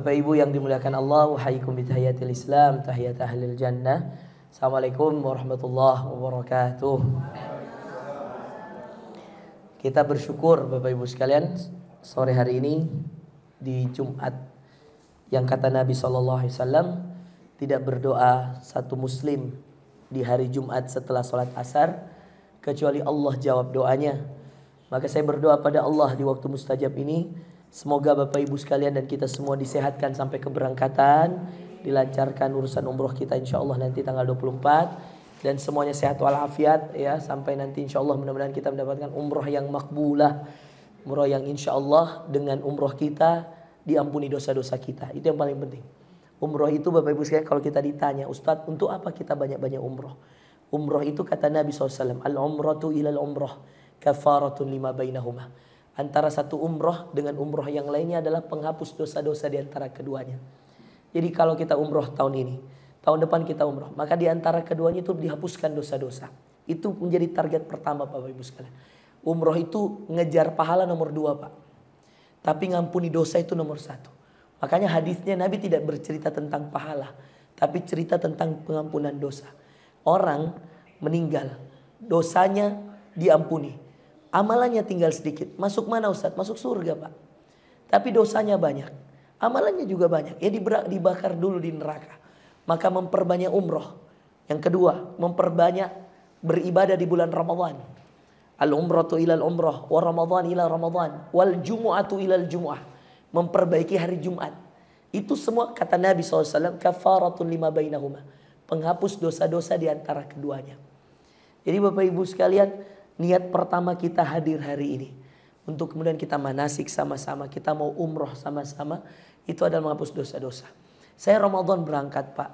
Bapak Ibu yang dimuliakan Allah, uhayyikum bitahiyatil Islam, tahiyat ahlil jannah. Assalamualaikum warahmatullahi wabarakatuh. Kita bersyukur Bapak Ibu sekalian, sore hari ini di Jumat yang kata Nabi SAW, tidak berdoa satu muslim di hari Jumat setelah sholat asar kecuali Allah jawab doanya. Maka saya berdoa pada Allah di waktu mustajab ini, semoga Bapak Ibu sekalian dan kita semua disehatkan sampai keberangkatan, dilancarkan urusan umroh kita insyaallah nanti tanggal 24, dan semuanya sehat walafiat ya, sampai nanti insyaallah mudah-mudahan kita mendapatkan umroh yang makbulah, umroh yang insyaallah dengan umroh kita diampuni dosa-dosa kita. Itu yang paling penting. Umroh itu Bapak Ibu sekalian, kalau kita ditanya, Ustadz untuk apa kita banyak-banyak umroh? Umroh itu kata Nabi SAW, al-umratu ilal umroh kafaratun lima bainahuma. Antara satu umroh dengan umroh yang lainnya adalah penghapus dosa-dosa di antara keduanya. Jadi kalau kita umroh tahun ini, tahun depan kita umroh, maka di antara keduanya itu dihapuskan dosa-dosa. Itu menjadi target pertama Bapak Ibu sekalian. Umroh itu ngejar pahala nomor 2 Pak. Tapi ngampuni dosa itu nomor 1. Makanya hadisnya Nabi tidak bercerita tentang pahala, tapi cerita tentang pengampunan dosa. Orang meninggal, dosanya diampuni, amalannya tinggal sedikit. Masuk mana Ustaz? Masuk surga Pak. Tapi dosanya banyak, amalannya juga banyak. Ya dibakar dulu di neraka. Maka memperbanyak umroh. Yang kedua, memperbanyak beribadah di bulan Ramadan. Al-umratu ilal umrah, wa Ramadan ila Ramadan, wal jumu'atu ilal jumu'ah. Memperbaiki hari Jumat. Itu semua kata Nabi SAW, kafaratun lima bainahuma. Penghapus dosa-dosa di antara keduanya. Jadi Bapak Ibu sekalian, niat pertama kita hadir hari ini untuk kemudian kita manasik sama-sama, kita mau umroh sama-sama, itu adalah menghapus dosa-dosa. Saya Ramadan berangkat Pak.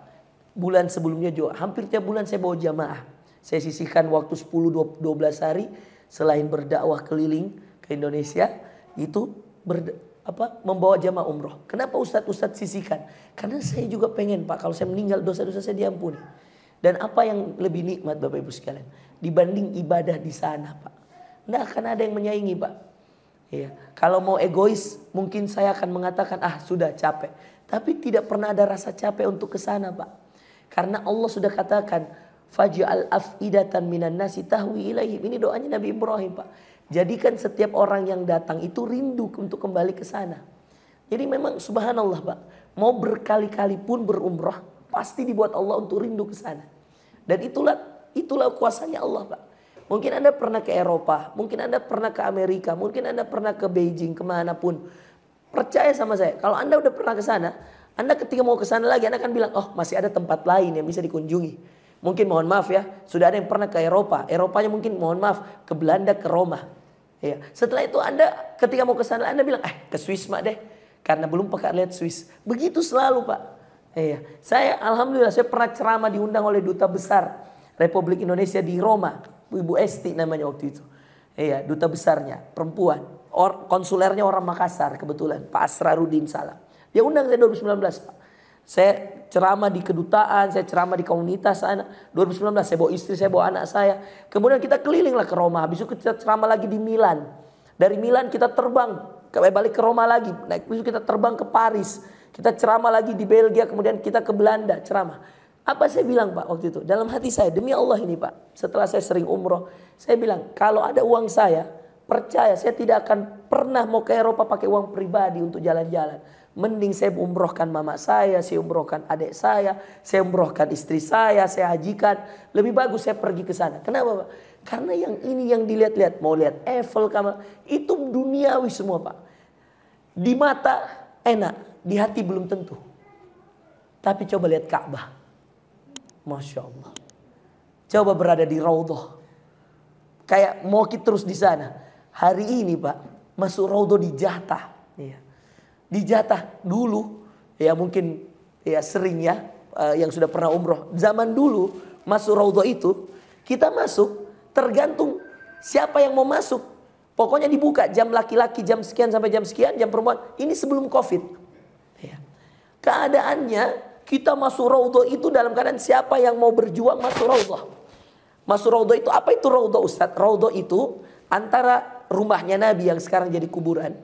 Bulan sebelumnya juga hampir tiap bulan saya bawa jamaah. Saya sisihkan waktu 10-12 hari selain berdakwah keliling ke Indonesia, itu membawa jamaah umroh. Kenapa Ustadz sisihkan? Karena saya juga pengen Pak, kalau saya meninggal dosa-dosa saya diampuni. Dan apa yang lebih nikmat Bapak Ibu sekalian dibanding ibadah di sana Pak? Nggak akan ada yang menyaingi Pak. Ya, kalau mau egois mungkin saya akan mengatakan sudah capek. Tapi tidak pernah ada rasa capek untuk ke sana Pak. Karena Allah sudah katakan faj'al af'idatan minan nasi tahwi ilaihim. Ini doanya Nabi Ibrahim Pak. Jadikan setiap orang yang datang itu rindu untuk kembali ke sana. Jadi memang subhanallah Pak, mau berkali-kali pun berumrah pasti dibuat Allah untuk rindu ke sana. Dan itulah kuasanya Allah Pak. Mungkin Anda pernah ke Eropa, mungkin Anda pernah ke Amerika, mungkin Anda pernah ke Beijing, kemanapun. Percaya sama saya, kalau Anda udah pernah ke sana, Anda ketika mau ke sana lagi, Anda akan bilang, masih ada tempat lain yang bisa dikunjungi. Mungkin mohon maaf ya, sudah ada yang pernah ke Eropa. Eropanya mungkin mohon maaf, ke Belanda, ke Roma. Ya. Setelah itu Anda ketika mau ke sana, Anda bilang, ke Swiss mak deh. Karena belum pernah lihat Swiss. Begitu selalu Pak. Iya. Saya alhamdulillah saya pernah ceramah diundang oleh Duta Besar Republik Indonesia di Roma, Ibu Esti namanya waktu itu. Iya, duta besarnya perempuan. Konsulernya orang Makassar kebetulan, Pak Asrarudin Salam. Dia undang saya 2019 Pak. Saya ceramah di kedutaan, saya ceramah di komunitas sana. 2019 saya bawa istri, saya bawa anak saya. Kemudian kita kelilinglah ke Roma. Habis itu kita ceramah lagi di Milan. Dari Milan kita terbang balik ke Roma lagi. Habis itu kita terbang ke Paris. Kita ceramah lagi di Belgia, kemudian kita ke Belanda ceramah. Apa saya bilang Pak waktu itu? Dalam hati saya, demi Allah ini Pak, setelah saya sering umroh, saya bilang kalau ada uang saya, percaya saya tidak akan pernah mau ke Eropa pakai uang pribadi untuk jalan-jalan. Mending saya umrohkan mama saya umrohkan adik saya umrohkan istri saya hajikan. Lebih bagus saya pergi ke sana. Kenapa Pak? Karena yang ini yang dilihat-lihat, mau lihat Eiffel, itu duniawi semua Pak. Di mata enak, di hati belum tentu. Tapi coba lihat Ka'bah. Masya Allah. Coba berada di Raudhah. Kayak mau kita terus di sana. Hari ini Pak, masuk Raudhah dijatah. Iya. Dijatah dulu, ya mungkin ya sering ya, yang sudah pernah umroh. Zaman dulu masuk Raudhah itu, kita masuk tergantung siapa yang mau masuk. Pokoknya dibuka jam laki-laki jam sekian sampai jam sekian, jam perempuan. Ini sebelum Covid. Ya. Keadaannya kita masuk Raudhah itu dalam keadaan siapa yang mau berjuang masuk Raudhah. Masuk Raudhah itu apa itu Raudhah Ustaz? Raudhah itu antara rumahnya Nabi yang sekarang jadi kuburan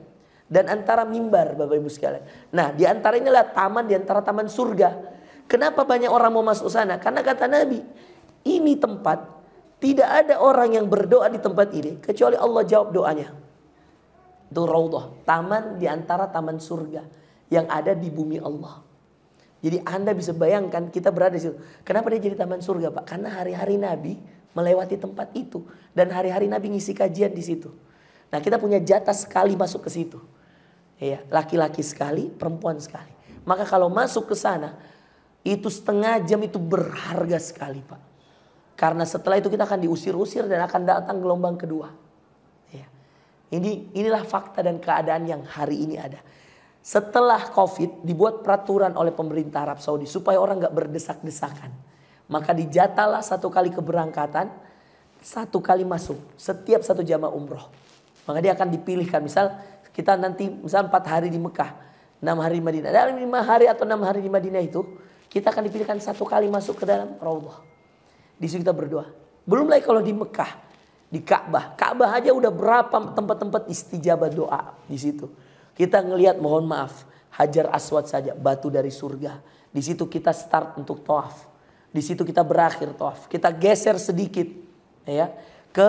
dan antara mimbar, Bapak Ibu sekalian. Nah, di antara inilah taman di antara taman surga. Kenapa banyak orang mau masuk sana? Karena kata Nabi, ini tempat tidak ada orang yang berdoa di tempat ini kecuali Allah jawab doanya. Itu raudhah, taman di antara taman surga yang ada di bumi Allah. Jadi Anda bisa bayangkan kita berada di situ. Kenapa dia jadi taman surga, Pak? Karena hari-hari Nabi melewati tempat itu dan hari-hari Nabi ngisi kajian di situ. Nah, kita punya jatah sekali masuk ke situ. Ya, laki-laki sekali, perempuan sekali. Maka kalau masuk ke sana, itu setengah jam itu berharga sekali, Pak. Karena setelah itu kita akan diusir-usir dan akan datang gelombang kedua. Ya. Inilah fakta dan keadaan yang hari ini ada. Setelah COVID dibuat peraturan oleh pemerintah Arab Saudi supaya orang gak berdesak-desakan. Maka dijatalah 1 kali keberangkatan, 1 kali masuk setiap 1 jamaah umroh. Maka dia akan dipilihkan, misal kita nanti misal 4 hari di Mekah, 6 hari di Madinah. Dalam 5 hari atau 6 hari di Madinah itu, kita akan dipilihkan 1 kali masuk ke dalam raudhah. Di situ kita berdoa. Belum lagi kalau di Mekah, di Ka'bah. Ka'bah aja udah berapa tempat-tempat istijabah doa di situ. Kita ngelihat, mohon maaf, Hajar Aswad saja, batu dari surga. Di situ kita start untuk tawaf. Di situ kita berakhir tawaf. Kita geser sedikit ya ke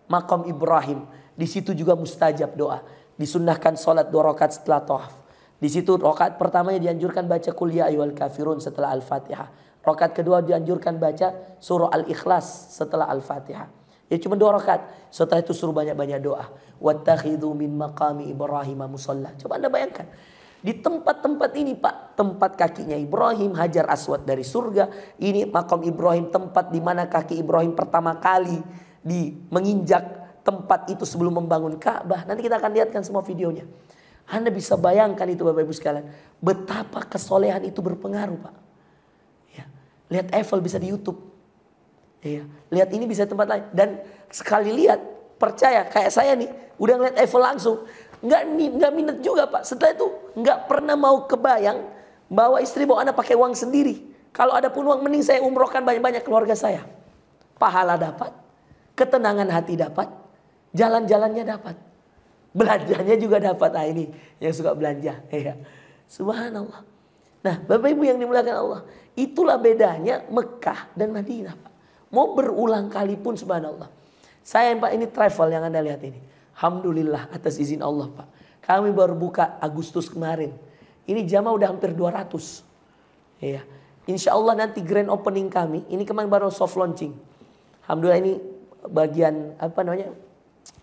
makam Ibrahim. Di situ juga mustajab doa. Disunnahkan sholat 2 rakaat setelah tawaf. Di situ rakaat pertamanya dianjurkan baca Qul ya ayyuhal kafirun setelah Al-Fatihah. Rakaat kedua dianjurkan baca surah Al-Ikhlas setelah Al-Fatihah. Ya cuma 2 rakaat. Setelah itu suruh banyak-banyak doa. Wattakhidhu min maqami Ibrahim musalla. Coba Anda bayangkan. Di tempat-tempat ini, Pak, tempat kakinya Ibrahim, Hajar Aswad dari surga. Ini makam Ibrahim, tempat di mana kaki Ibrahim pertama kali menginjak tempat itu sebelum membangun Ka'bah. Nanti kita akan lihatkan semua videonya. Anda bisa bayangkan itu Bapak Ibu sekalian. Betapa kesolehan itu berpengaruh, Pak. Ya. Lihat Eiffel bisa di YouTube. Ya. Lihat ini bisa tempat lain. Dan sekali lihat, percaya kayak saya nih. Udah ngeliat Eiffel langsung. Nggak minat juga, Pak. Setelah itu nggak pernah mau kebayang bahwa istri bawa anak pakai uang sendiri. Kalau ada pun uang, mending saya umrohkan banyak-banyak keluarga saya. Pahala dapat. Ketenangan hati dapat. Jalan-jalannya dapat. Belanjanya juga dapat. Nah ini yang suka belanja. Ya. Subhanallah. Nah Bapak Ibu yang dimuliakan Allah. Itulah bedanya Mekah dan Madinah, Pak. Mau berulang kali pun subhanallah. Saya Pak ini travel yang Anda lihat ini. Alhamdulillah atas izin Allah, Pak. Kami baru buka Agustus kemarin. Ini jamaah udah hampir 200. Ya. Insya Allah nanti grand opening kami. Ini kemarin baru soft launching. Alhamdulillah ini bagian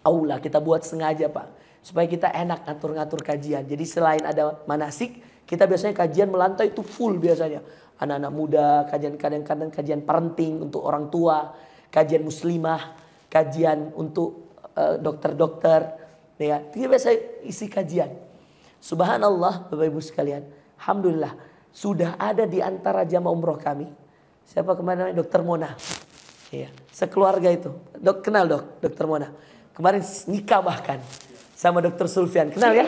aula kita buat sengaja, Pak, supaya kita enak ngatur-ngatur kajian. Jadi selain ada manasik, kita biasanya kajian melantai itu full biasanya. Anak-anak muda, kadang-kadang kajian parenting untuk orang tua, kajian muslimah, kajian untuk dokter-dokter, ya. Kita biasa isi kajian. Subhanallah, Bapak Ibu sekalian, alhamdulillah sudah ada di antara jamaah umroh kami. Siapa kemana? Dokter Mona. Ya, sekeluarga itu. Kenal Dokter Mona. Kemarin nikah bahkan sama Dokter Sulfian. Kenal ya?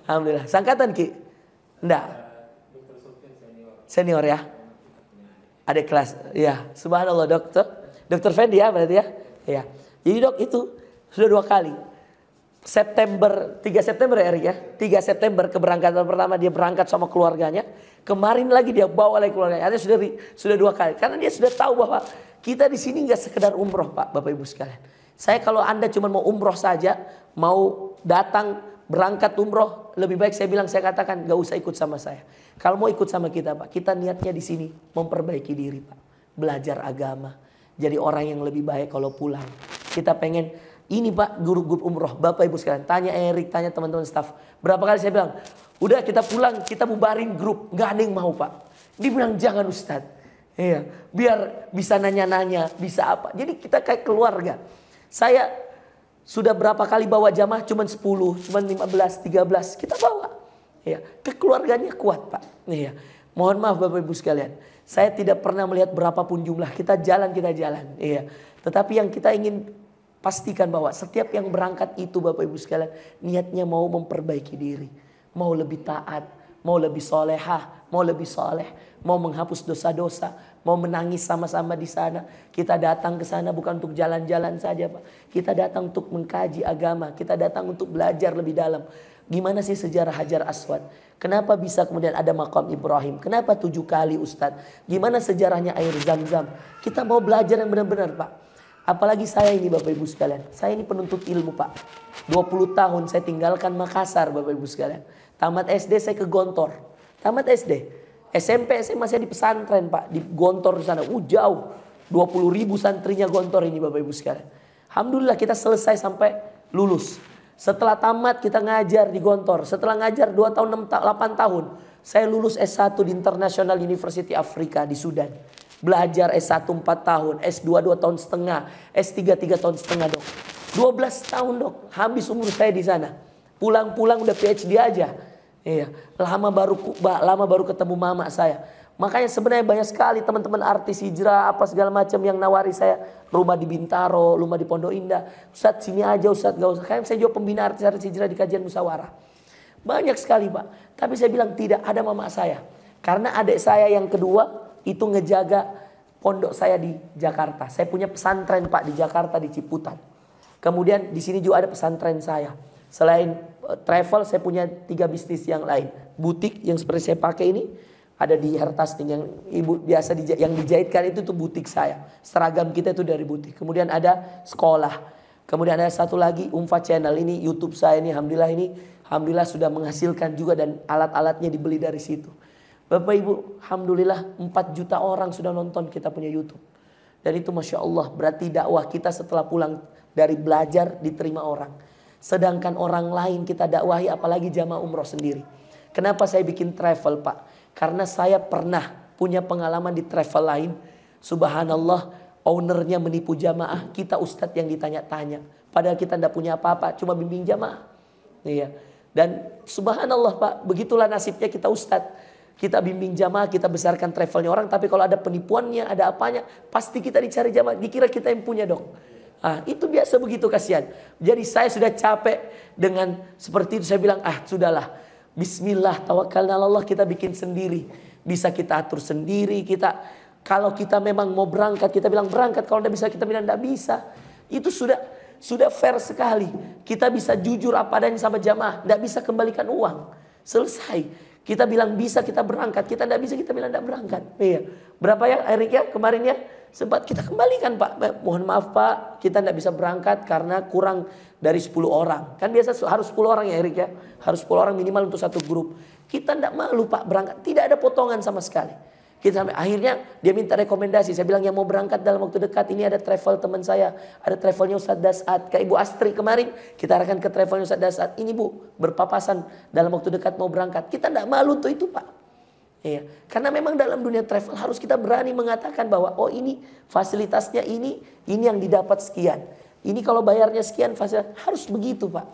Alhamdulillah. Sangkatan Ki? Enggak. Dokter Sulfian senior ya? Adik kelas. Ya, subhanallah Dokter Fendi ya berarti ya? Ya. Jadi Dok itu sudah 2 kali. 3 September ya Erik ya? 3 September keberangkatan pertama dia berangkat sama keluarganya. Kemarin lagi dia bawa lagi keluarganya. Artinya sudah 2 kali. Karena dia sudah tahu bahwa kita di sini nggak sekedar umroh, Pak, Bapak Ibu sekalian. Saya kalau Anda cuma mau umroh saja, mau datang berangkat umroh, lebih baik saya katakan gak usah ikut sama saya. Kalau mau ikut sama kita, Pak, kita niatnya di sini memperbaiki diri, Pak, belajar agama, jadi orang yang lebih baik kalau pulang. Kita pengen ini, Pak, grup umroh, Bapak Ibu sekalian. Tanya Erik, tanya teman-teman staff. Berapa kali saya bilang, udah kita pulang, kita bubarin grup, nggak ada yang mau, Pak. Dia bilang jangan Ustadz. Iya, biar bisa nanya-nanya, bisa apa. Jadi kita kayak keluarga. Saya sudah berapa kali bawa jamaah, cuman 10, cuman 15, 13, kita bawa. Iya, kekeluarganya kuat, Pak. Iya. Mohon maaf Bapak Ibu sekalian, saya tidak pernah melihat berapapun jumlah, kita jalan. Iya. Tetapi yang kita ingin pastikan bahwa setiap yang berangkat itu Bapak Ibu sekalian, niatnya mau memperbaiki diri, mau lebih taat, mau lebih solehah, mau lebih soleh, mau menghapus dosa-dosa, mau menangis sama-sama di sana. Kita datang ke sana bukan untuk jalan-jalan saja, Pak. Kita datang untuk mengkaji agama, kita datang untuk belajar lebih dalam. Gimana sih sejarah Hajar Aswad? Kenapa bisa kemudian ada makam Ibrahim? Kenapa 7 kali Ustadz? Gimana sejarahnya air Zam-Zam? Kita mau belajar yang benar-benar Pak. Apalagi saya ini Bapak Ibu sekalian. Saya ini penuntut ilmu Pak. 20 tahun saya tinggalkan Makassar Bapak Ibu sekalian. Tamat SD saya ke Gontor. Tamat SD. SMP saya masih di pesantren Pak. Di Gontor di sana. Jauh. 20.000 santrinya Gontor ini Bapak Ibu sekalian. Alhamdulillah kita selesai sampai lulus. Setelah tamat kita ngajar di Gontor. Setelah ngajar 2 tahun 8 tahun. Saya lulus S1 di International University Afrika di Sudan. Belajar S1 4 tahun. S2 2 tahun setengah. S3 3 tahun setengah dok. 12 tahun dok. Habis umur saya di sana. Pulang-pulang udah PhD aja. Iya. Lama baru ketemu mama saya. Makanya sebenarnya banyak sekali teman-teman artis hijrah apa segala macam yang nawari saya rumah di Bintaro, rumah di Pondok Indah. Ustadz sini aja Ustadz gak usah. Kan saya juga pembina artis hijrah di kajian musyawarah. Banyak sekali Pak. Tapi saya bilang tidak, ada mama saya. Karena adik saya yang kedua itu ngejaga pondok saya di Jakarta. Saya punya pesantren Pak di Jakarta di Ciputat. Kemudian di sini juga ada pesantren saya. Selain travel saya punya 3 bisnis yang lain. Butik yang seperti saya pakai ini. Ada di Hertasting yang ibu biasa yang dijahitkan itu tuh butik saya. Seragam kita itu dari butik. Kemudian ada sekolah. Kemudian ada satu lagi Umfa Channel ini YouTube saya ini. Alhamdulillah sudah menghasilkan juga dan alat-alatnya dibeli dari situ. Bapak Ibu, alhamdulillah 4 juta orang sudah nonton kita punya YouTube. Dan itu Masya Allah berarti dakwah kita setelah pulang dari belajar diterima orang. Sedangkan orang lain kita dakwahi apalagi jamaah umroh sendiri. Kenapa saya bikin travel Pak? Karena saya pernah punya pengalaman di travel lain. Subhanallah, ownernya menipu jamaah. Kita ustadz yang ditanya-tanya. Padahal kita tidak punya apa-apa, cuma bimbing jamaah. Iya. Dan subhanallah Pak, begitulah nasibnya kita ustadz. Kita bimbing jamaah, kita besarkan travelnya orang. Tapi kalau ada penipuannya, ada apanya, pasti kita dicari jamaah. Dikira kita yang punya dok. Ah, itu biasa begitu kasihan. Jadi saya sudah capek dengan seperti itu. Saya bilang, sudahlah. Bismillah, tawakalna Allah, kita bikin sendiri. Bisa kita atur sendiri. Kalau kita memang mau berangkat, kita bilang berangkat. Kalau tidak bisa, kita bilang tidak bisa. Itu sudah fair sekali. Kita bisa jujur apa adanya sama jamaah. Tidak bisa kembalikan uang. Selesai. Kita bilang bisa, kita berangkat. Kita tidak bisa, kita bilang tidak berangkat. Iya. Berapa ya Erik ya kemarin ya? Sempat kita kembalikan Pak. Mohon maaf Pak, kita tidak bisa berangkat karena kurang dari 10 orang. Kan biasa harus 10 orang ya Erik ya. Harus 10 orang minimal untuk satu grup. Kita tidak malu Pak berangkat. Tidak ada potongan sama sekali. Kita sampai akhirnya dia minta rekomendasi. Saya bilang yang mau berangkat dalam waktu dekat ini ada travel teman saya. Ada travelnya Ustadz Dasat. Kayak Ibu Astri kemarin kita arahkan ke travelnya Ustadz Dasat. Ini Bu berpapasan dalam waktu dekat mau berangkat. Kita tidak malu untuk itu Pak. Iya. Karena memang dalam dunia travel harus kita berani mengatakan bahwa oh ini fasilitasnya ini yang didapat sekian. Ini kalau bayarnya sekian fasilitas harus begitu Pak.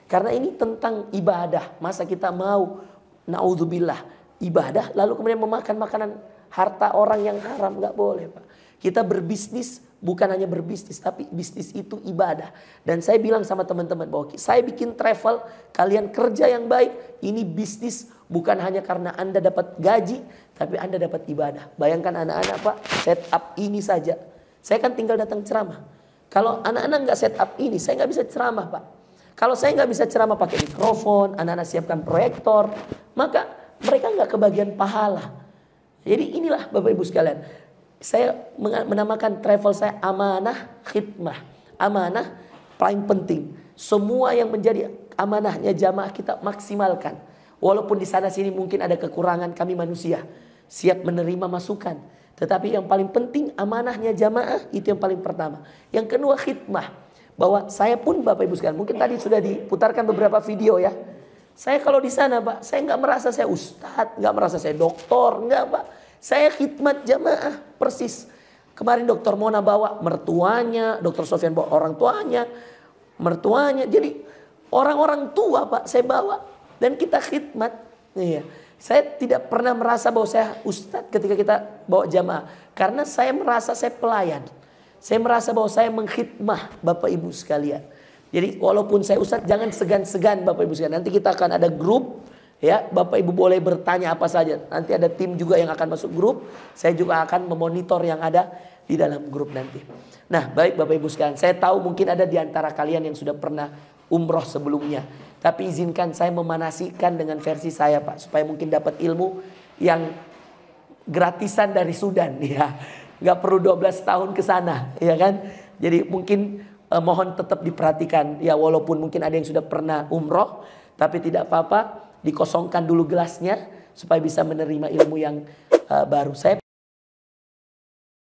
Karena ini tentang ibadah. Masa kita mau naudzubillah ibadah lalu kemudian memakan makanan harta orang yang haram, nggak boleh Pak. Kita berbisnis bukan hanya berbisnis tapi bisnis itu ibadah. Dan saya bilang sama teman-teman bahwa saya bikin travel, kalian kerja yang baik, ini bisnis bukan hanya karena Anda dapat gaji tapi Anda dapat ibadah. Bayangkan anak-anak Pak, setup ini saja. Saya kan tinggal datang ceramah. Kalau anak-anak nggak setup ini, saya nggak bisa ceramah Pak. Kalau saya nggak bisa ceramah pakai mikrofon, anak-anak siapkan proyektor, maka mereka nggak kebagian pahala. Jadi inilah Bapak Ibu sekalian. Saya menamakan travel saya amanah khidmah. Amanah paling penting. Semua yang menjadi amanahnya jamaah kita maksimalkan. Walaupun di sana sini mungkin ada kekurangan, kami manusia. Siap menerima masukan. Tetapi yang paling penting amanahnya jamaah itu yang paling pertama. Yang kedua khidmah. Bahwa saya pun Bapak Ibu sekalian, mungkin tadi sudah diputarkan beberapa video ya. Saya kalau di sana Pak, saya nggak merasa saya ustadz, nggak merasa saya doktor, nggak Pak. Saya khidmat jamaah persis. Kemarin Dokter Mona bawa mertuanya, Dokter Sofyan bawa orang tuanya, mertuanya. Jadi orang-orang tua Pak saya bawa dan kita khidmat. Iya. Saya tidak pernah merasa bahwa saya ustadz ketika kita bawa jamaah. Karena saya merasa saya pelayan. Saya merasa bahwa saya mengkhidmah Bapak Ibu sekalian. Jadi walaupun saya ustadz jangan segan-segan Bapak Ibu sekalian. Nanti kita akan ada grup. Ya, Bapak Ibu boleh bertanya apa saja. Nanti ada tim juga yang akan masuk grup. Saya juga akan memonitor yang ada di dalam grup nanti. Nah, baik Bapak Ibu sekalian. Saya tahu mungkin ada di antara kalian yang sudah pernah umroh sebelumnya. Tapi izinkan saya memanasikan dengan versi saya Pak, supaya mungkin dapat ilmu yang gratisan dari Sudan ya. Nggak perlu 12 tahun ke sana, ya kan? Jadi mungkin mohon tetap diperhatikan ya, walaupun mungkin ada yang sudah pernah umroh, tapi tidak apa-apa, dikosongkan dulu gelasnya supaya bisa menerima ilmu yang baru. Saya